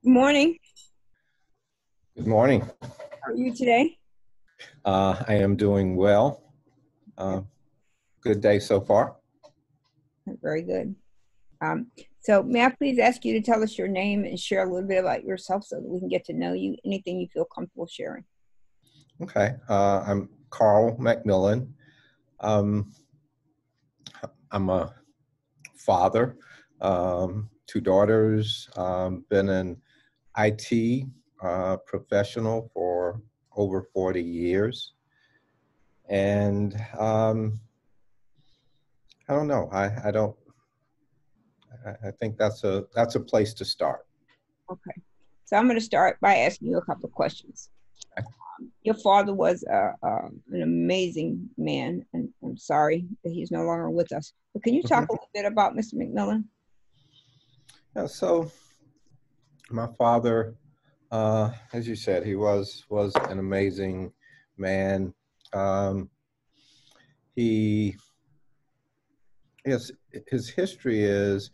Good morning. Good morning. How are you today? I am doing well. Uh, Good day so far. Very good. Um, so may I please ask you to tell us your name and share a little bit about yourself so that we can get to know you? Anything you feel comfortable sharing. Okay. I'm Carl McMillon. Um, I'm a father, two daughters, been an IT professional for over 40 years. And I don't know. I think that's a place to start. Okay. So I'm going to start by asking you a couple of questions. Your father was an amazing man, and I'm sorry that he's no longer with us. But can you talk a Mhm. little bit about Mr. McMillan? Yeah, so my father, as you said, he was an amazing man. Um, he his history is,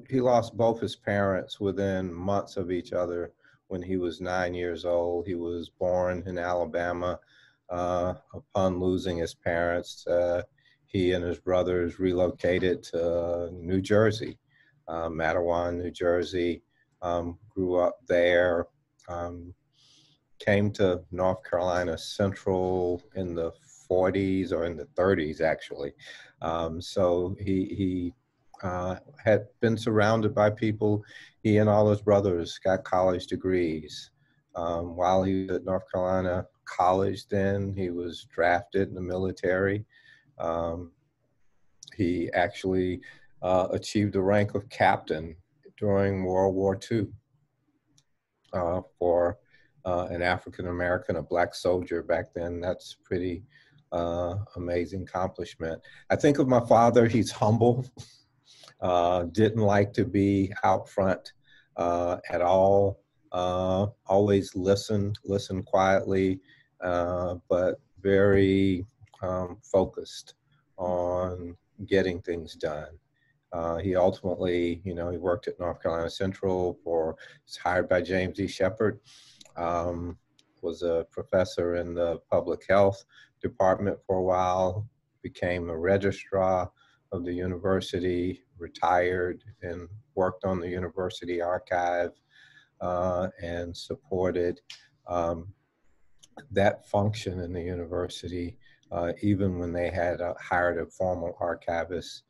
he lost both his parents within months of each other when he was 9 years old. He was born in Alabama. Upon losing his parents, he and his brothers relocated to New Jersey, Matawan, New Jersey. Grew up there. Um, Came to North Carolina Central in the 40s or in the 30s, actually. So he had been surrounded by people. He and all his brothers got college degrees. While he was at North Carolina College, then he was drafted in the military. Um, he actually achieved the rank of captain during World War II for an African American, a black soldier back then. That's pretty amazing accomplishment. I think of my father, he's humble, didn't like to be out front at all, always listen quietly, but very focused on getting things done. He ultimately, he worked at North Carolina Central was hired by James E. Shepard, um, was a professor in the public health department for a while, became a registrar of the university, retired and worked on the university archive and supported um, that function in the university, even when they had hired a formal archivist,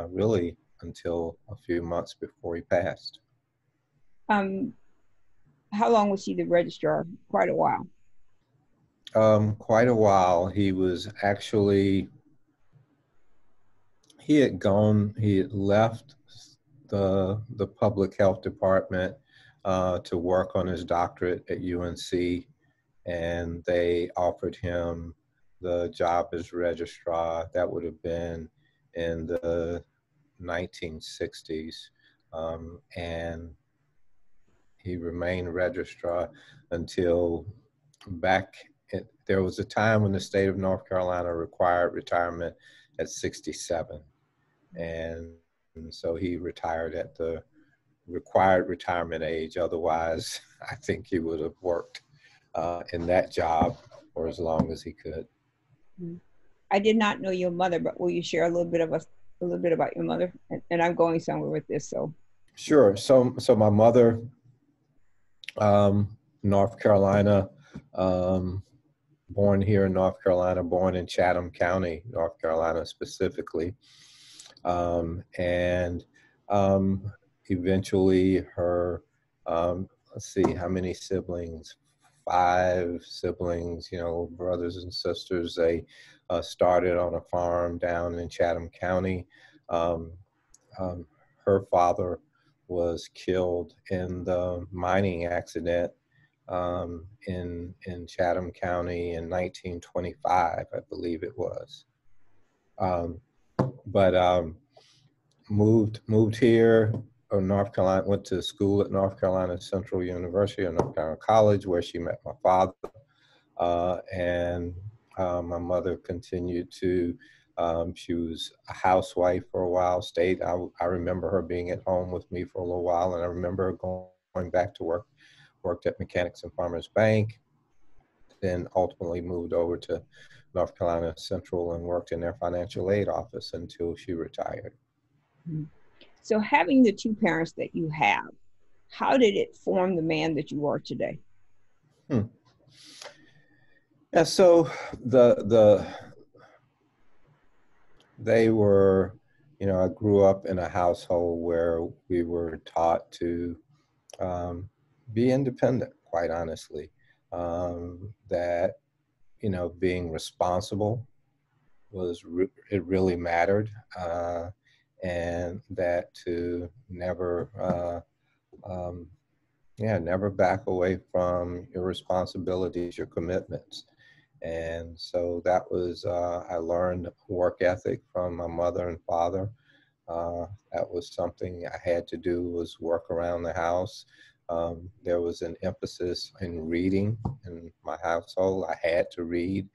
really until a few months before he passed. Um, how long was he the registrar? Quite a while. Quite a while. He had left the public health department to work on his doctorate at UNC, and they offered him the job as registrar. That would have been in the 1960s. And he remained registrar until there was a time when the state of North Carolina required retirement at 67. And so he retired at the required retirement age. Otherwise, I think he would have worked in that job for as long as he could. Mhm. I did not know your mother, but will you share a little bit about your mother? And I'm going somewhere with this, so. Sure. So my mother, North Carolina, um, born here in North Carolina, born in Chatham County, North Carolina specifically. And eventually let's see, how many siblings? Five siblings, brothers and sisters. They started on a farm down in Chatham County. Um, um, Her father was killed in the mining accident in Chatham County in 1925, I believe it was. Um, but moved here North Carolina, went to school at North Carolina Central University or North Carolina College, where she met my father. And my mother continued to, she was a housewife for a while, I remember her being at home with me for a little while, and I remember her going going back to work, worked at Mechanics and Farmers Bank, then ultimately moved over to North Carolina Central and worked in their financial aid office until she retired. So having the two parents that you have, how did it form the man that you are today? Yeah, so they were, you know, I grew up in a household where we were taught to be independent, quite honestly. That, you know, being responsible it really mattered, and that to never, never back away from your responsibilities, your commitments. And so that was, I learned work ethic from my mother and father. That was something I had to do, was work around the house. There was an emphasis in reading in my household. I had to read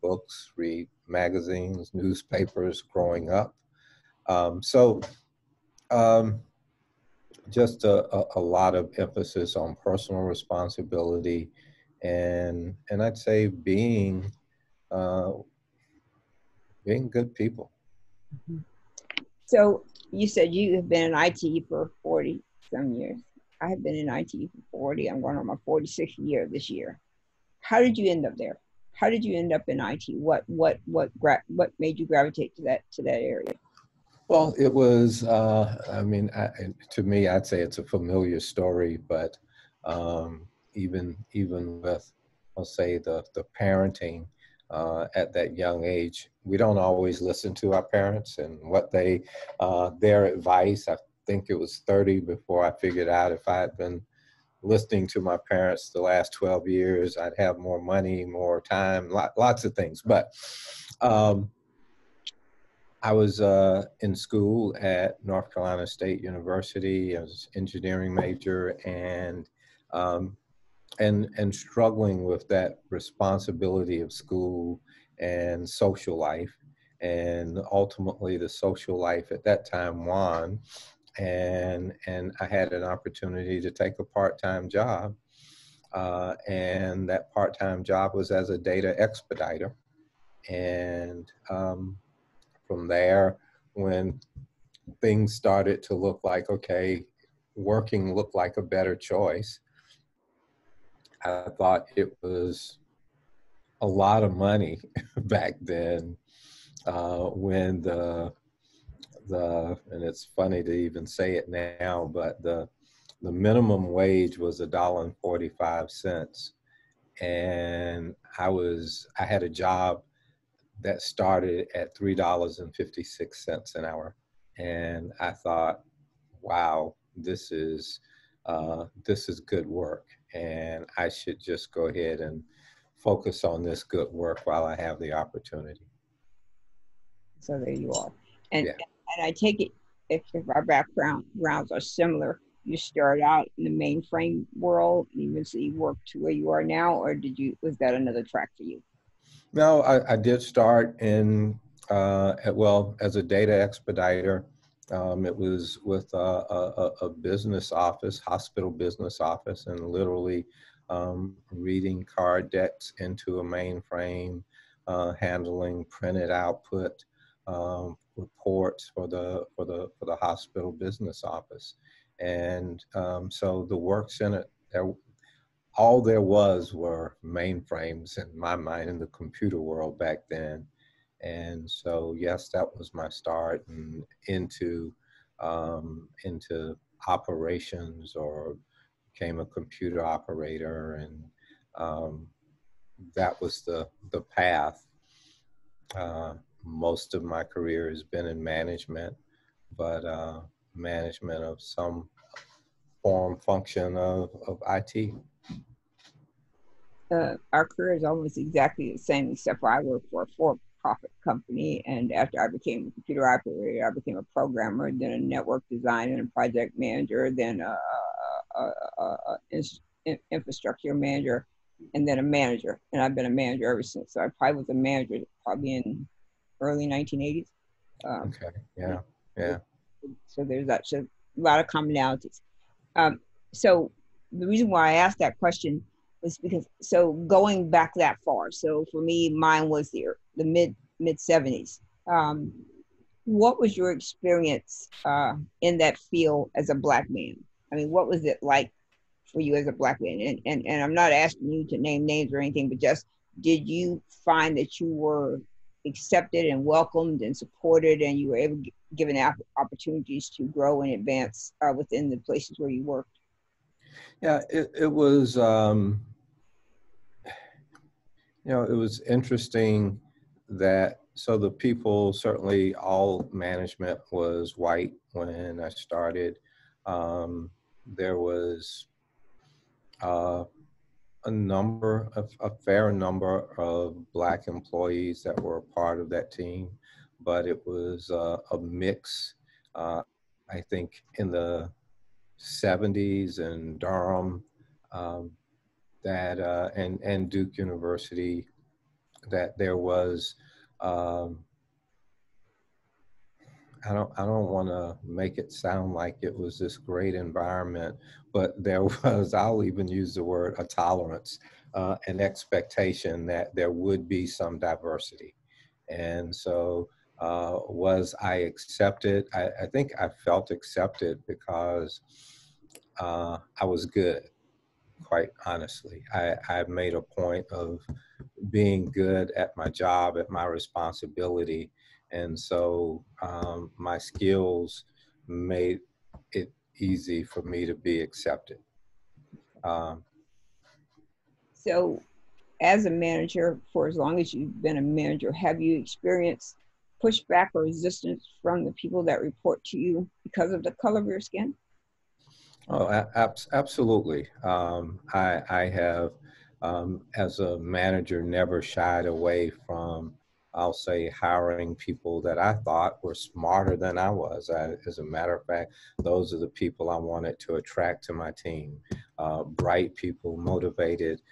books, read magazines, newspapers growing up. So just a lot of emphasis on personal responsibility, and I'd say uh, being good people. So you said you have been in IT for 40 some years. I have been in IT for 40. I'm going on my 46th year this year. How did you end up there? How did you end up in IT? What made you gravitate to that area? Well, it was, I mean, to me, I'd say it's a familiar story, but even with, I'll say, the parenting at that young age, we don't always listen to our parents and what their advice. I think it was 30 before I figured out if I had been listening to my parents the last 12 years, I'd have more money, more time, lots of things. But I was in school at North Carolina State University. I was an engineering major, and struggling with that responsibility of school and social life. And ultimately, the social life at that time won, and I had an opportunity to take a part-time job, and that part-time job was as a data expediter, and from there, when things started to look like, okay, working looked like a better choice, I thought it was a lot of money back then, when and it's funny to even say it now, but the minimum wage was $1.45, and I had a job that started at $3.56 an hour. And I thought, wow, this is good work, and I should just go ahead and focus on this good work while I have the opportunity. So there you are. And Yeah. and I take it, if our backgrounds are similar, you started out in the mainframe world and eventually worked to where you are now, or was that another track for you? No, I did start in, as a data expediter. It was with a business office, hospital business office, and literally reading card decks into a mainframe, handling printed output, reports for the hospital business office. And so the work center, all there were mainframes in my mind in the computer world back then. And so, yes, that was my start into operations, or became a computer operator. And that was the path. Most of my career has been in management, but management of some form, function of IT. Our career is almost exactly the same, except for I work for a for-profit company. And after I became a computer operator, I became a programmer, then a network designer, and a project manager, then infrastructure manager, and then a manager. And I've been a manager ever since. So I probably was a manager probably in early 1980s. Okay. Yeah. Yeah. So there's actually a lot of commonalities. So the reason why I asked that question was because, so going back that far, so for me, mine was the mid 70s. Um, what was your experience in that field as a Black man? I mean, what was it like for you as a Black man? And I'm not asking you to name names or anything, but just, did you find that you were accepted and welcomed and supported, and you were able to given opportunities to grow and advance within the places where you worked? Yeah, it was, it was interesting that, so the people, certainly all management was white when I started. There was uh, a fair number of Black employees that were a part of that team, but it was a mix. Uh, I think in the 70s in Durham, um, that and Duke University, that there was, um, I don't want to make it sound like it was this great environment, but there was, I'll even use the word, a tolerance, an expectation that there would be some diversity. And so was I accepted? I think I felt accepted because I was good, quite honestly. I made a point of being good at my job, at my responsibility. And so my skills made it easy for me to be accepted. Um, So, as a manager, for as long as you've been a manager, have you experienced pushback or resistance from the people that report to you because of the color of your skin? Oh, absolutely. I have, as a manager, never shied away from, I'll say, hiring people that I thought were smarter than I was. As a matter of fact, those are the people I wanted to attract to my team. Bright people, motivated,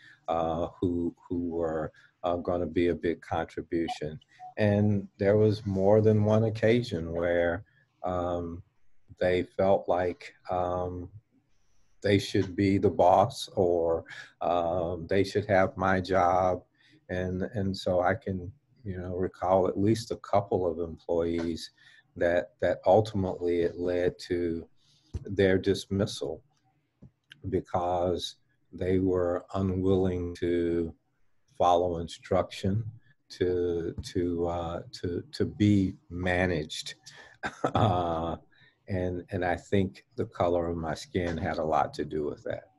who were going to be a big contribution. And there was more than one occasion where um, they felt like they should be the boss, or they should have my job. And so I can, recall at least a couple of employees that ultimately it led to their dismissal because they were unwilling to follow instruction, to be managed. uh, and I think the color of my skin had a lot to do with that.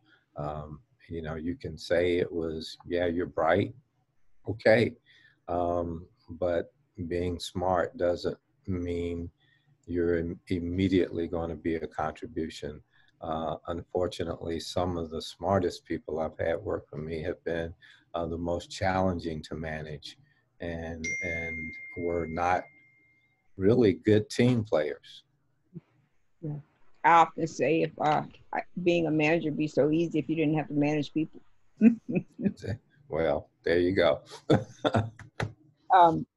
You can say it was, yeah, you're bright, okay, but being smart doesn't mean you're immediately going to be a contribution. Unfortunately, some of the smartest people I've had work for me have been the most challenging to manage, and were not really good team players. Yeah. I often say, if being a manager would be so easy if you didn't have to manage people. Well, there you go.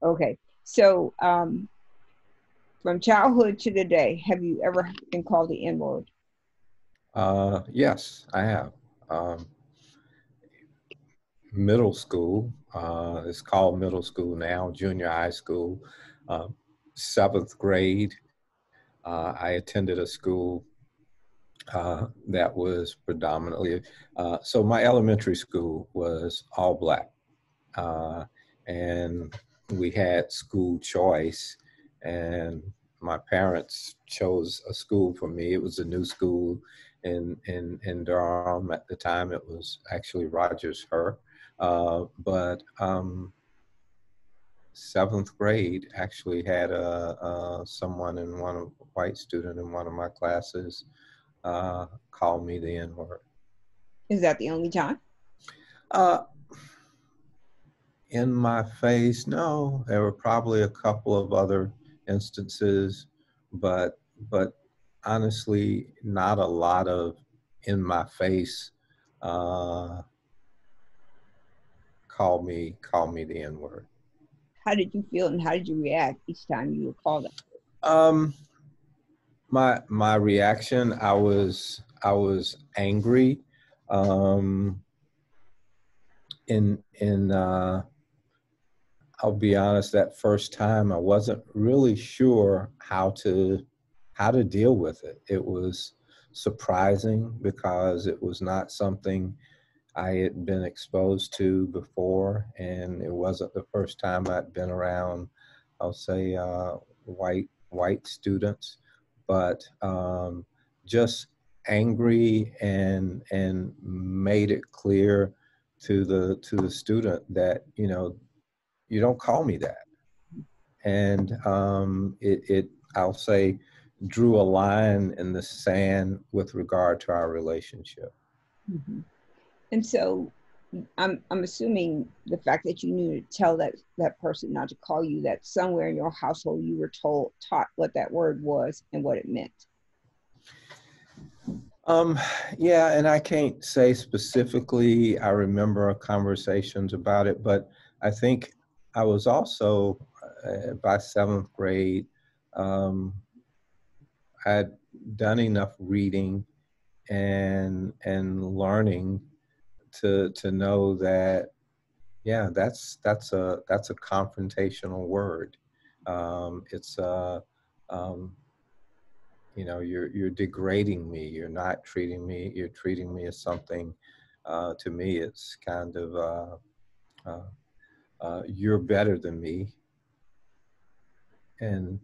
Okay. So, from childhood to today, have you ever been called the N word? Yes, I have. Um, Middle school, it's called middle school now, junior high school, uh, seventh grade. I attended a school that was predominantly, so my elementary school was all Black. Uh, and we had school choice, and my parents chose a school for me. It was a new school in Durham. At the time, it was actually Rogers Her. But seventh grade actually had someone in one of white student in one of my classes call me the N word. Is that the only time? Uh, in my face, no. There were probably a couple of other instances, but honestly, not a lot of in my face. Uh, call me the N word. How did you feel and how did you react each time you were called that? My reaction, I was angry. In I'll be honest, that first time I wasn't really sure how to deal with it. It was surprising because it was not something I had been exposed to before, and it wasn't the first time I'd been around, I'll say, white students, but just angry and made it clear to the student that, you know, you don't call me that. And it, I'll say, drew a line in the sand with regard to our relationship. Mhm. And so I'm assuming the fact that you knew to tell that person not to call you that, somewhere in your household you were taught what that word was and what it meant. Um, yeah, and I can't say specifically I remember conversations about it, but I think I was also, by seventh grade, um, I'd done enough reading and learning to know that, yeah, that's a confrontational word. It's um, you know, you're degrading me. You're not treating me. You're treating me as something. To me, it's kind of you're better than me. And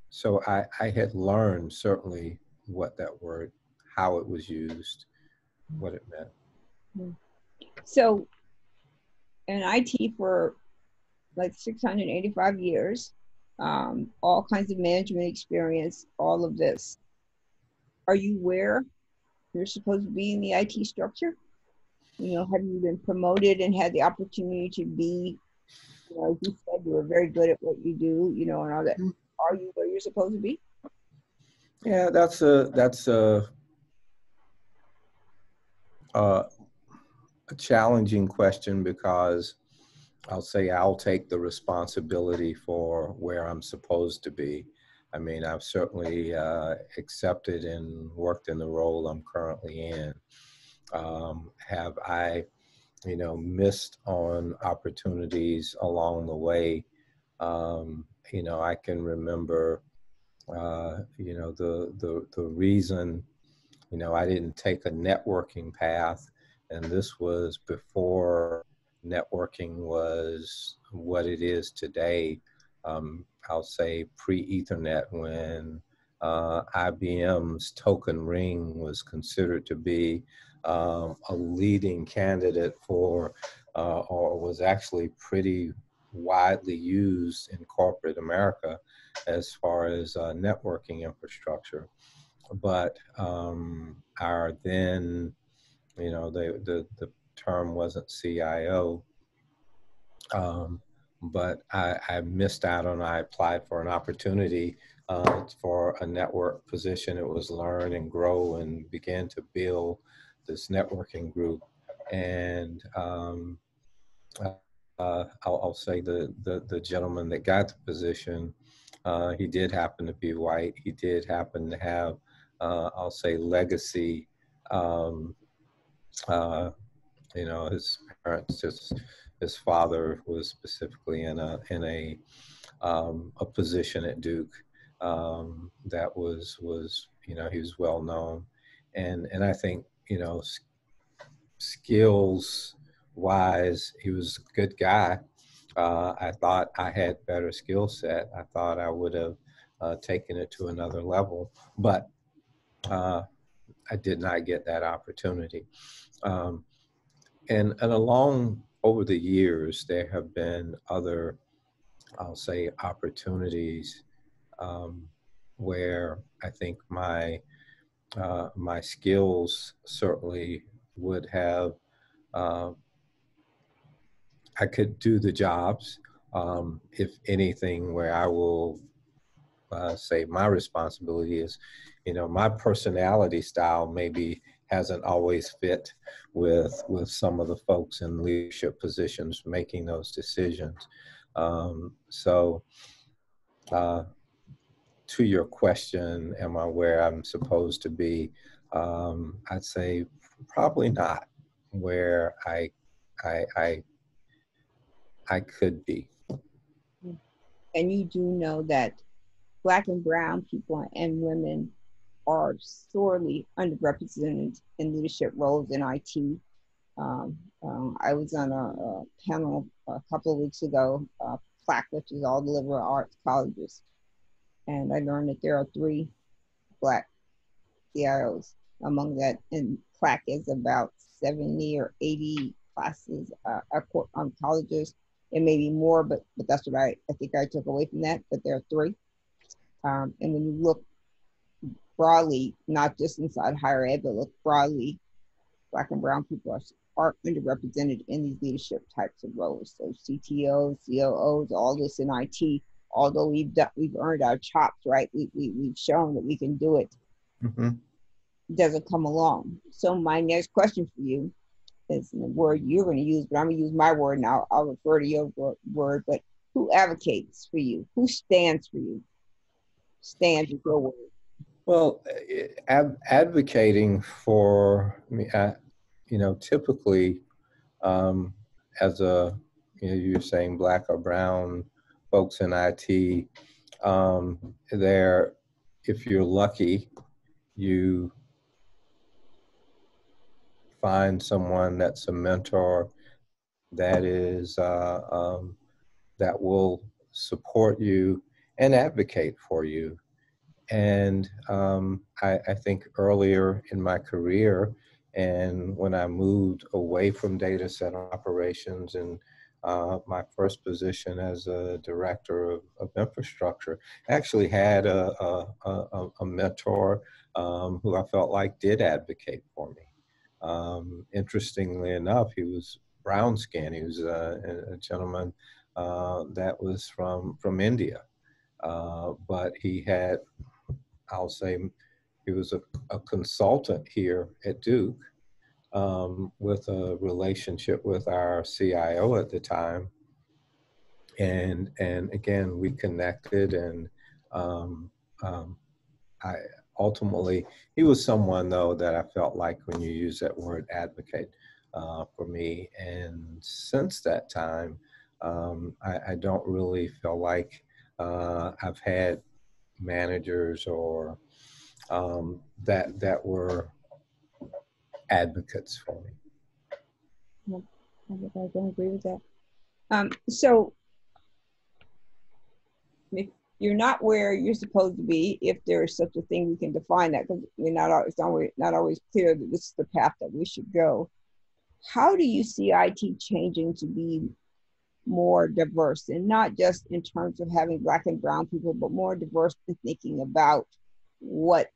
so I had learned certainly what that word, how it was used, what it meant. Mhm. So in IT for like 685 years, all kinds of management experience, all of this. Are you where you're supposed to be in the IT structure? You know, have you been promoted and had the opportunity to be, you know, you said you were very good at what you do, you know, and all that. Are you where you're supposed to be? Yeah, uh, a challenging question because I'll say I'll take the responsibility for where I'm supposed to be. I mean, I've certainly accepted and worked in the role I'm currently in. Have I, you know, missed on opportunities along the way? You know, I can remember, you know, the reason, you know, I didn't take a networking path, and this was before networking was what it is today. I'll say pre-Ethernet, when IBM's token ring was considered to be a leading candidate for, or was actually pretty widely used in corporate America as far as networking infrastructure. But our then, you know, the term wasn't CIO, but I missed out on, I applied for an opportunity for a network position. It was learn and grow, and began to build this networking group. And I'll say the gentleman that got the position, he did happen to be white. He did happen to have, I'll say, legacy. Um, uh, you know, his parents, his father was specifically in a position at Duke that was, you know, he was well known, and I think, you know, skills wise, he was a good guy. I thought I had better skill set. I thought I would have taken it to another level, but uh, I did not get that opportunity. Um, and along over the years, there have been other, I'll say, opportunities um, where I think my skills certainly would have, uh, I could do the jobs. If anything, where I will say my responsibility is, you know, my personality style maybe hasn't always fit with some of the folks in leadership positions making those decisions. So uh, to your question, am I where I'm supposed to be? I'd say probably not where I, I, I could be. And you do know that Black and brown people and women are sorely underrepresented in leadership roles in IT. I was on a panel a couple of weeks ago, PLAC, which is all the liberal arts colleges, and I learned that there are 3 Black CIOs among that, and PLAC is about 70 or 80 classes colleges. It may be more, but that's what I think I took away from that. But there are 3, and when you look broadly, not just inside higher ed, but look broadly, Black and brown people are underrepresented in these leadership types of roles. So CTOs, COOs, all this in IT. Although we've earned our chops, right? We've shown that we can do it. Mm-hmm. It doesn't come along. So my next question for you is the word you're going to use, but I'm going to use my word now. I'll refer to your word. But who advocates for you? Who stands for you? Stands with your word. Well, advocating for me, typically, as you're saying Black or brown folks in IT, if you're lucky, you find someone that's a mentor that is that will support you and advocate for you. And I think earlier in my career, and when I moved away from data center operations and my first position as a director of infrastructure, I actually had a mentor who I felt like did advocate for me. Interestingly enough, he was brown skinned. He was a gentleman that was from India. But he had, I'll say, he was a consultant here at Duke with a relationship with our CIO at the time. And again, we connected, and I ultimately, he was someone though that I felt like when you use that word advocate for me. And since that time, I don't really feel like I've had managers or that were advocates for me. I don't agree with that. So if you're not where you're supposed to be, if there is such a thing, we can define that, because it's not always clear that this is the path that we should go. How do you see IT changing to be more diverse, and not just in terms of having Black and brown people, but more diverse in thinking about what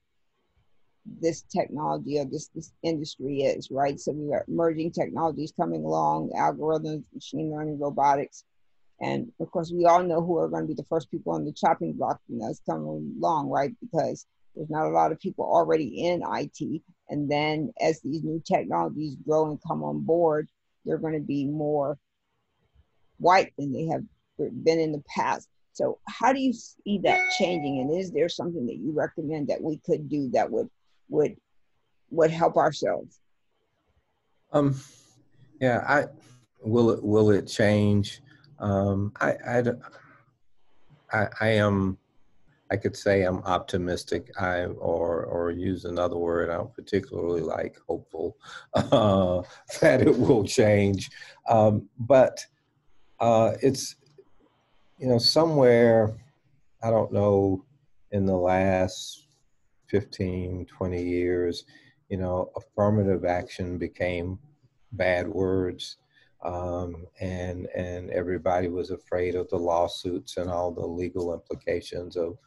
this technology or this industry is, right? So we got emerging technologies coming along, algorithms, machine learning, robotics. And of course, we all know who are going to be the first people on the chopping block when that's coming along, right? Because there's not a lot of people already in IT. And then as these new technologies grow and come on board, they're going to be more white than they have been in the past. So how do you see that changing? And is there something that you recommend that we could do that would help ourselves? Yeah, will it change? I could say I'm optimistic. Or use another word I don't particularly like, hopeful, that it will change. But it's, somewhere, I don't know, in the last 15, 20 years, affirmative action became bad words. And everybody was afraid of the lawsuits and all the legal implications of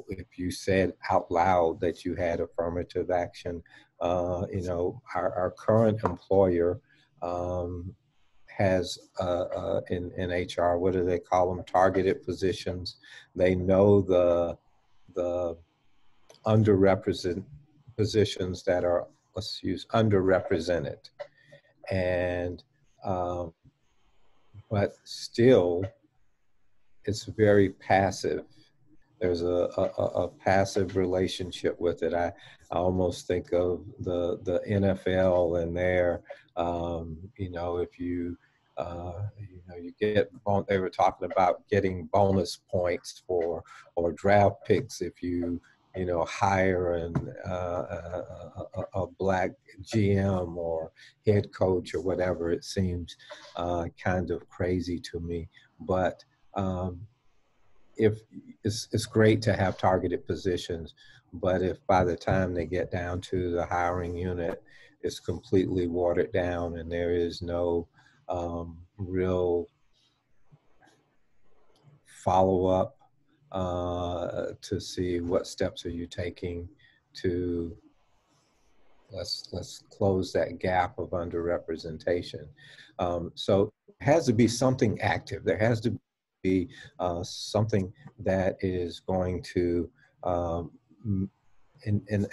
if you said out loud that you had affirmative action. Our current employer has in HR, what do they call them? Targeted positions. They know the underrepresented positions that are, let's use underrepresented. And but still, it's very passive. there's a passive relationship with it. I almost think of the NFL and their, you know, if you, you know, you get, they were talking about getting bonus points for, or draft picks if you know, hire a black GM or head coach or whatever. It seems kind of crazy to me, but if it's great to have targeted positions, but if by the time they get down to the hiring unit, it's completely watered down and there is no real follow-up to see what steps are you taking to let's close that gap of underrepresentation. So it has to be something active. There has to be something that is going to, and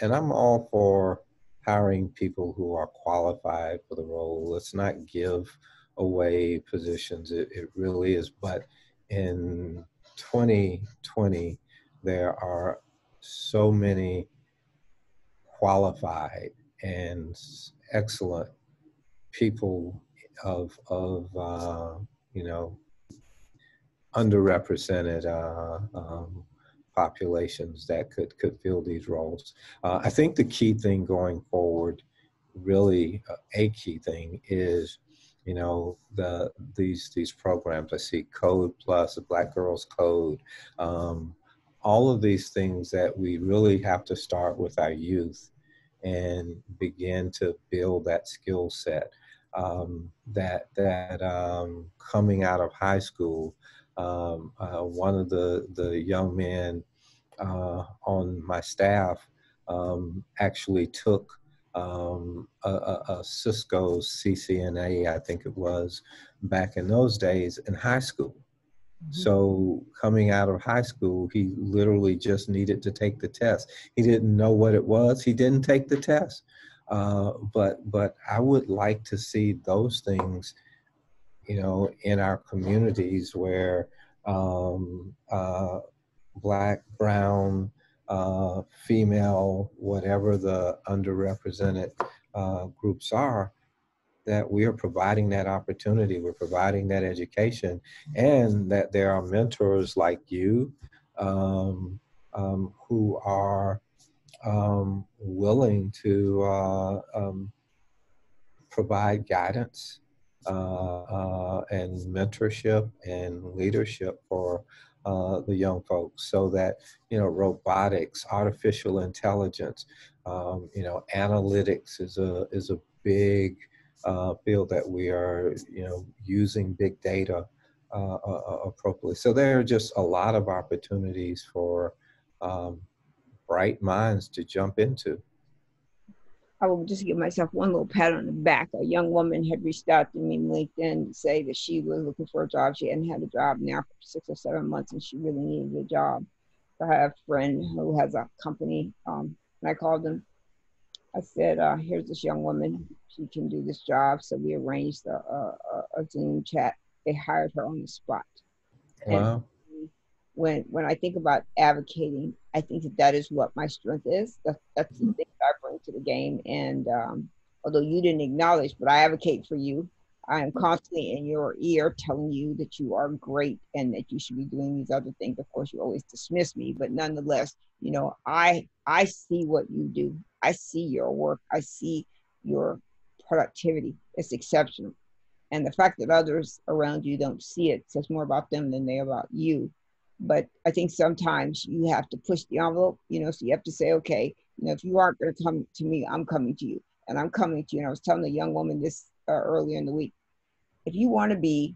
I'm all for hiring people who are qualified for the role. Let's not give away positions. It really is. But in 2020, there are so many qualified and excellent people of you know, underrepresented populations that could fill these roles. I think the key thing going forward, really a key thing, is, you know, these programs. I see Code Plus, the Black Girls Code, all of these things that we really have to start with our youth and begin to build that skill set. Coming out of high school, one of the young men on my staff actually took a Cisco CCNA, I think it was, back in those days in high school. So coming out of high school, he literally just needed to take the test. He didn't know what it was. He didn't take the test. But I would like to see those things, you know, in our communities where Black, brown, female, whatever the underrepresented groups are, that we are providing that opportunity, we're providing that education, and that there are mentors like you who are willing to provide guidance and mentorship and leadership for the young folks, so that, you know, robotics, artificial intelligence, you know, analytics is a big field that we are, you know, using big data appropriately. So there are just a lot of opportunities for bright minds to jump into. I will just give myself one little pat on the back. A young woman had reached out to me on LinkedIn to say that she was looking for a job. She hadn't had a job now for 6 or 7 months, and she really needed a job. So I have a friend who has a company, and I called them. I said, here's this young woman. She can do this job. So we arranged a Zoom chat. They hired her on the spot. Wow. And when I think about advocating, I think that is what my strength is. That's the thing that I bring to the game. And although you didn't acknowledge, but I advocate for you. I am constantly in your ear telling you that you are great and that you should be doing these other things. Of course, you always dismiss me, but nonetheless, you know, I see what you do. I see your work. I see your productivity. It's exceptional. And the fact that others around you don't see it says more about them than they about you. But I think sometimes you have to push the envelope, you know, so you have to say, okay, you know, if you aren't going to come to me, I'm coming to you. And I'm coming to you. And I was telling a young woman this earlier in the week. If you want to be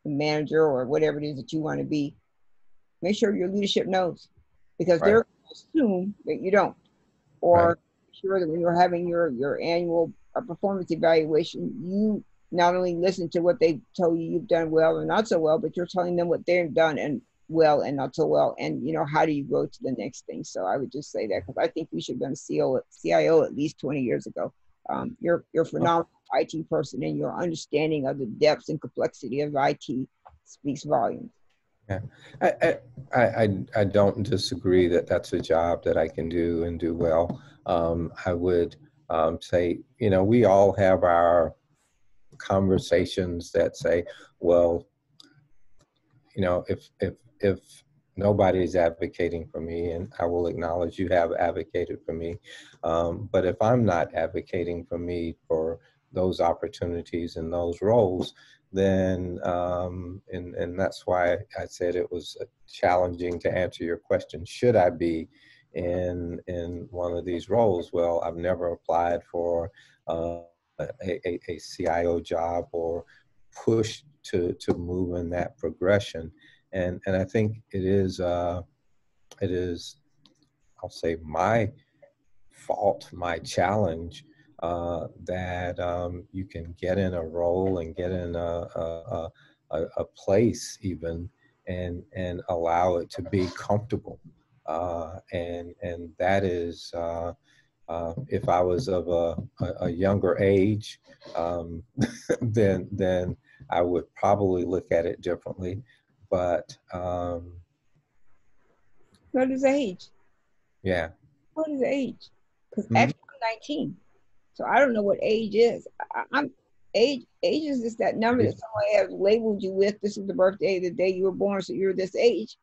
a manager or whatever it is that you want to be, make sure your leadership knows, because they're going to assume that you don't. Or sure that when you're having your annual performance evaluation, you not only listen to what they told you you've done well or not so well, but you're telling them what they've done and well and not so well. And, you know, how do you go to the next thing? So I would just say that, because I think we should have been a CIO at least 20 years ago. You're a phenomenal IT person, and your understanding of the depths and complexity of IT speaks volumes. Yeah, I, I don't disagree that that's a job that I can do and do well. I would say, you know, we all have our conversations that say, well, you know, if nobody's advocating for me, and I will acknowledge you have advocated for me, but if I'm not advocating for me for those opportunities and those roles, then and that's why I said it was challenging to answer your question. Should I be in one of these roles? Well, I've never applied for a CIO job or pushed to move in that progression, and I think it is, I'll say, my fault, my challenge, that you can get in a role and get in a place even, and allow it to be comfortable, and that is. If I was of a younger age, then I would probably look at it differently. But What is age? yeah. What is age? Because Mhm. actually I'm 19, so I don't know what age is. I'm age. Age is just that number that somebody has labeled you with. This is the birthday, the day you were born, so you're this age.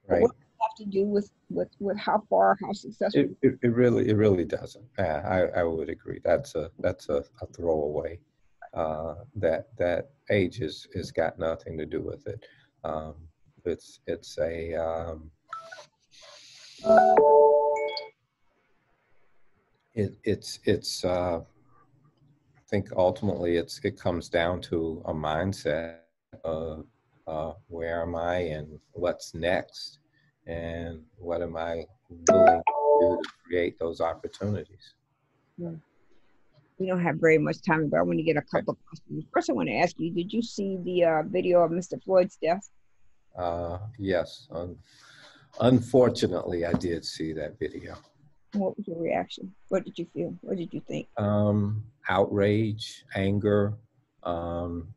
But what Right. does it have to do with how far, how successful? It really doesn't. Yeah, I would agree. That's a throwaway. That age is got nothing to do with it. Um, it's a it's I think ultimately it comes down to a mindset of where am I and what's next, and what am I willing to do to create those opportunities. Yeah. We don't have very much time, but I want to get a Okay. couple of questions. First, I want to ask you: did you see the video of Mr. Floyd's death? Yes, unfortunately, I did see that video. What was your reaction? What did you feel? What did you think? Outrage, anger.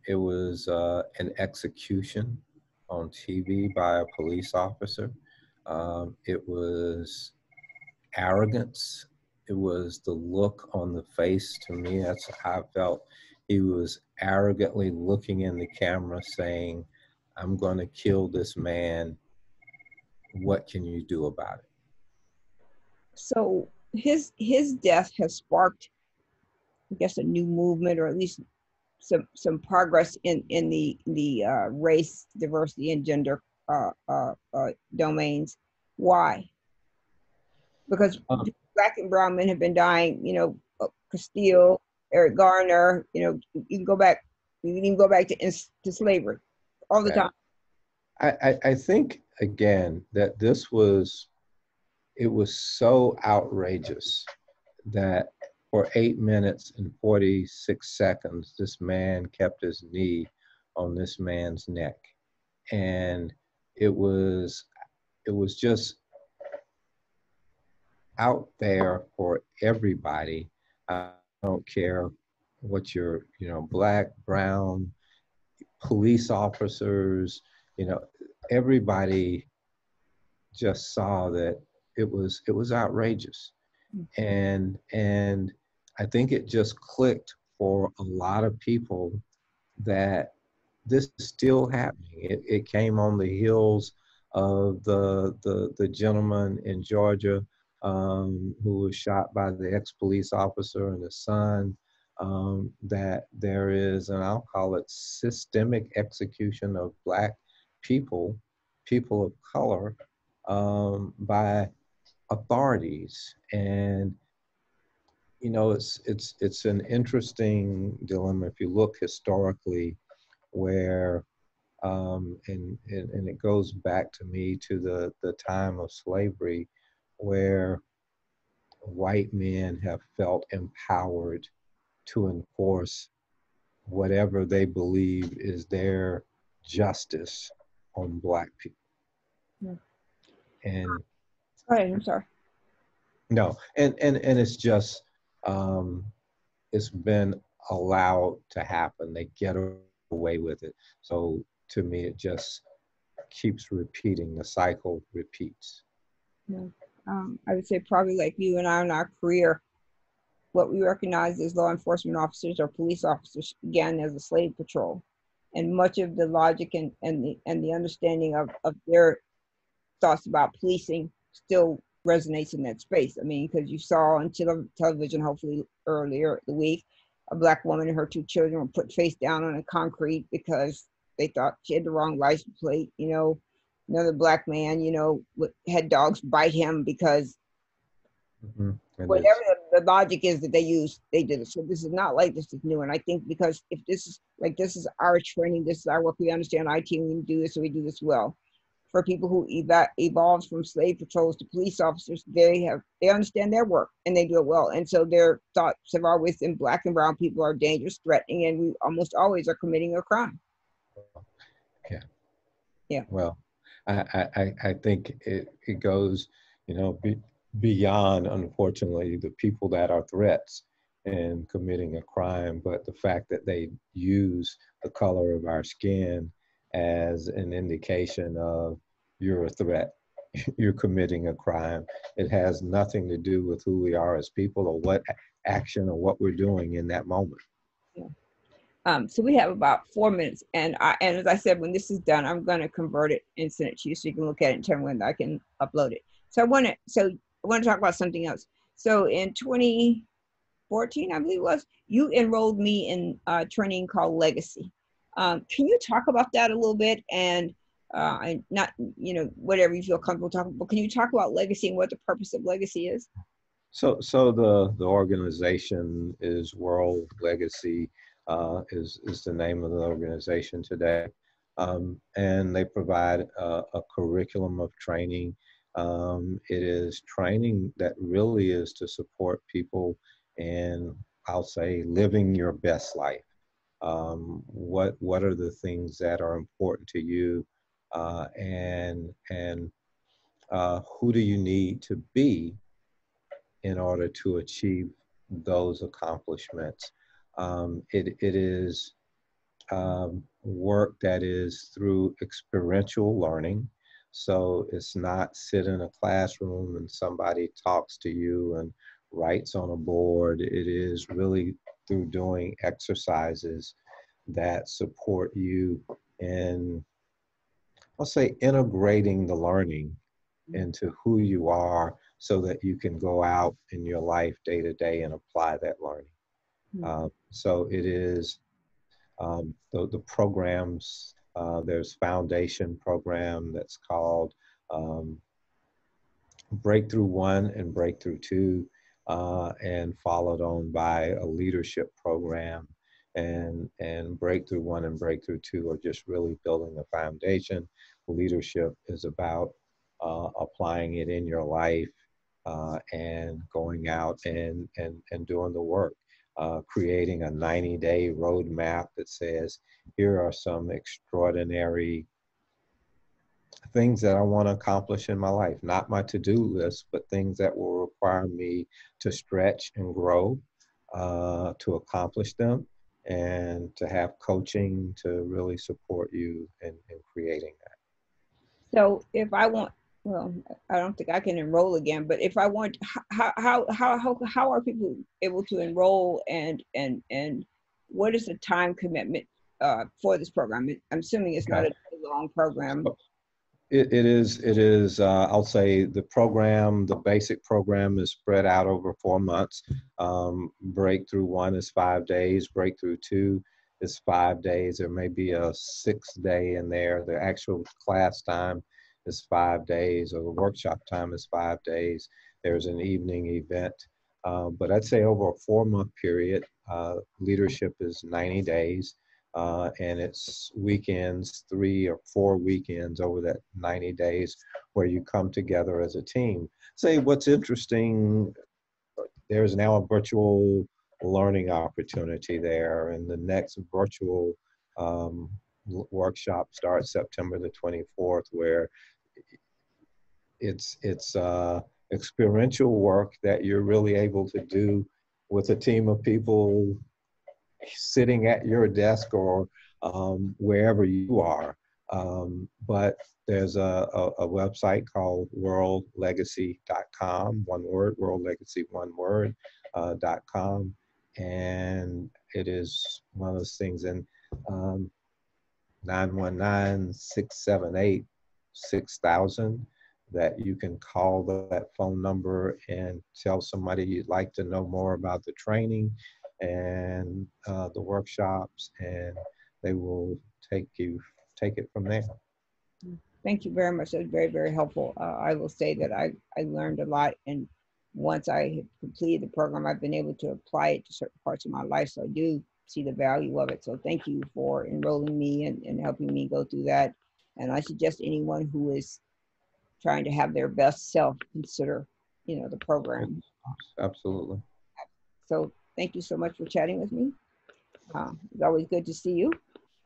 It was an execution on TV by a police officer. It was arrogance. It was the look on the face. To me, that's how I felt. He was arrogantly looking in the camera saying, I'm going to kill this man. What can you do about it? So his death has sparked, I guess, a new movement, or at least some progress in the race, diversity, and gender domains. Why? Because Um, black and brown men have been dying. Castile, Eric Garner. You can go back. You can even go back to slavery, all the yeah. time. I think again that it was so outrageous that for 8 minutes and 46 seconds, this man kept his knee on this man's neck. And it was it was just out there for everybody. I don't care what you're, black, brown, police officers, you know, everybody just saw that it was outrageous. And I think it just clicked for a lot of people that this is still happening. It came on the heels of the gentleman in Georgia, who was shot by the ex-police officer and his son. That there is, and I'll call it, systemic execution of Black people, people of color, by authorities. And it's an interesting dilemma if you look historically, where and it goes back to me to the time of slavery, where white men have felt empowered to enforce whatever they believe is their justice on Black people. Yeah. And Go ahead. I'm sorry. no, and it's just it's been allowed to happen. They get away with it. So to me, it just keeps repeating. The cycle repeats. Yeah. I would say probably like you and I in our career, what we recognize as law enforcement officers or police officers began as a slave patrol. And much of the logic and the understanding of their thoughts about policing still resonates in that space. I mean, because you saw on television, hopefully earlier the week, a black woman and her two children were put face down on the concrete because they thought she had the wrong license plate. You know, another black man, you know, had dogs bite him because Mm-hmm. whatever the logic is that they use, they did it. So this is not like this is new. And I think because if this is like, this is our training, this is our work, we understand IT, we do this, so we do this well. For people who evolved from slave patrols to police officers, they understand their work and they do it well. And so their thoughts have always been black and brown people are dangerous, threatening, and we almost always are committing a crime. Yeah. Yeah. Well, I think it goes, you know, beyond, unfortunately, the people that are threats and committing a crime, but the fact that they use the color of our skin as an indication of you're a threat, you're committing a crime. It has nothing to do with who we are as people or what action or what we're doing in that moment. Yeah. So we have about 4 minutes, and as I said, when this is done, I'm going to convert it and send it to you so you can look at it and tell me when I can upload it. So I want to talk about something else. So in 2014, I believe it was, you enrolled me in training called Legacy. Can you talk about that a little bit? And not, you know, whatever you feel comfortable talking, but can you talk about Legacy and what the purpose of Legacy is? So the organization is World Legacy, is the name of the organization today, and they provide a curriculum of training. It is training that really is to support people in, I'll say, living your best life. What are the things that are important to you, and who do you need to be in order to achieve those accomplishments. It is work that is through experiential learning. So it's not sit in a classroom and somebody talks to you and writes on a board. It is really through doing exercises that support you in, I'll say, integrating the learning into who you are so that you can go out in your life day to day and apply that learning. So it is the programs, there's foundation program that's called Breakthrough One and Breakthrough Two, and followed on by a leadership program. And Breakthrough One and Breakthrough Two are just really building a foundation. Leadership is about applying it in your life, and going out and doing the work, creating a 90-day roadmap that says, here are some extraordinary things that I want to accomplish in my life, not my to-do list, but things that will require me to stretch and grow, to accomplish them, and to have coaching to really support you in creating that. So if I want, well, I don't think I can enroll again, but if I want, how are people able to enroll, and what is the time commitment for this program? I'm assuming it's not a long program. It is, I'll say the program, the basic program is spread out over 4 months. Breakthrough One is 5 days. Breakthrough Two is 5 days. There may be a 6th day in there. The actual class time is 5 days, or the workshop time is 5 days. There's an evening event. But I'd say over a 4-month period, leadership is 90 days. And it's weekends, 3 or 4 weekends over that 90 days where you come together as a team. Say what's interesting, there's now a virtual learning opportunity there, and the next virtual workshop starts September the 24th, where it's experiential work that you're really able to do with a team of people sitting at your desk or wherever you are, But there's a website called worldlegacy.com, one word, world legacy, one word, .com. And it is one of those things. And 919-678-6000 that you can call that phone number and tell somebody you'd like to know more about the training and the workshops, and they will take it from there. Thank you very much. That was very, very helpful. I will say that I learned a lot, and once I have completed the program, I've been able to apply it to certain parts of my life. So I do see the value of it. So thank you for enrolling me and helping me go through that. And I suggest anyone who is trying to have their best self consider, the program. Absolutely. So thank you so much for chatting with me. It's always good to see you.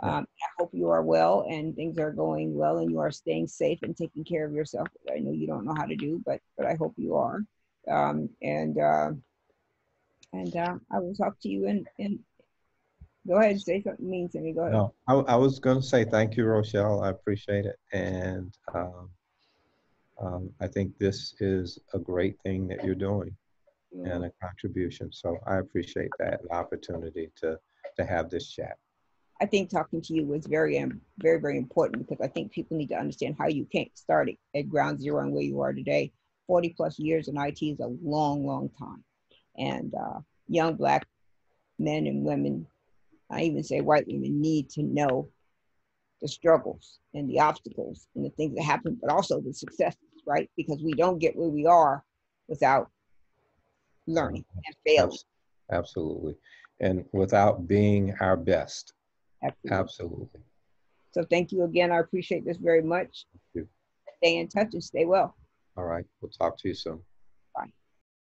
I hope you are well and things are going well and you are staying safe and taking care of yourself. I know you don't know how to do, but I hope you are. And I will talk to you and go ahead and say something mean to me. Go ahead. No, I was going to say thank you, Rochelle. I appreciate it. And I think this is a great thing that you're doing and a contribution. So I appreciate that opportunity to have this chat. I think talking to you was very, very, very important because I think people need to understand how you can't start at ground zero and where you are today. 40 plus years in IT is a long, long time. And young Black men and women, I even say white women, need to know the struggles and the obstacles and the things that happen, but also the successes, right? Because we don't get where we are without learning and failing. Absolutely. And without being our best. Absolutely. So thank you again. I appreciate this very much. Thank you. Stay in touch and stay well. All right. We'll talk to you soon.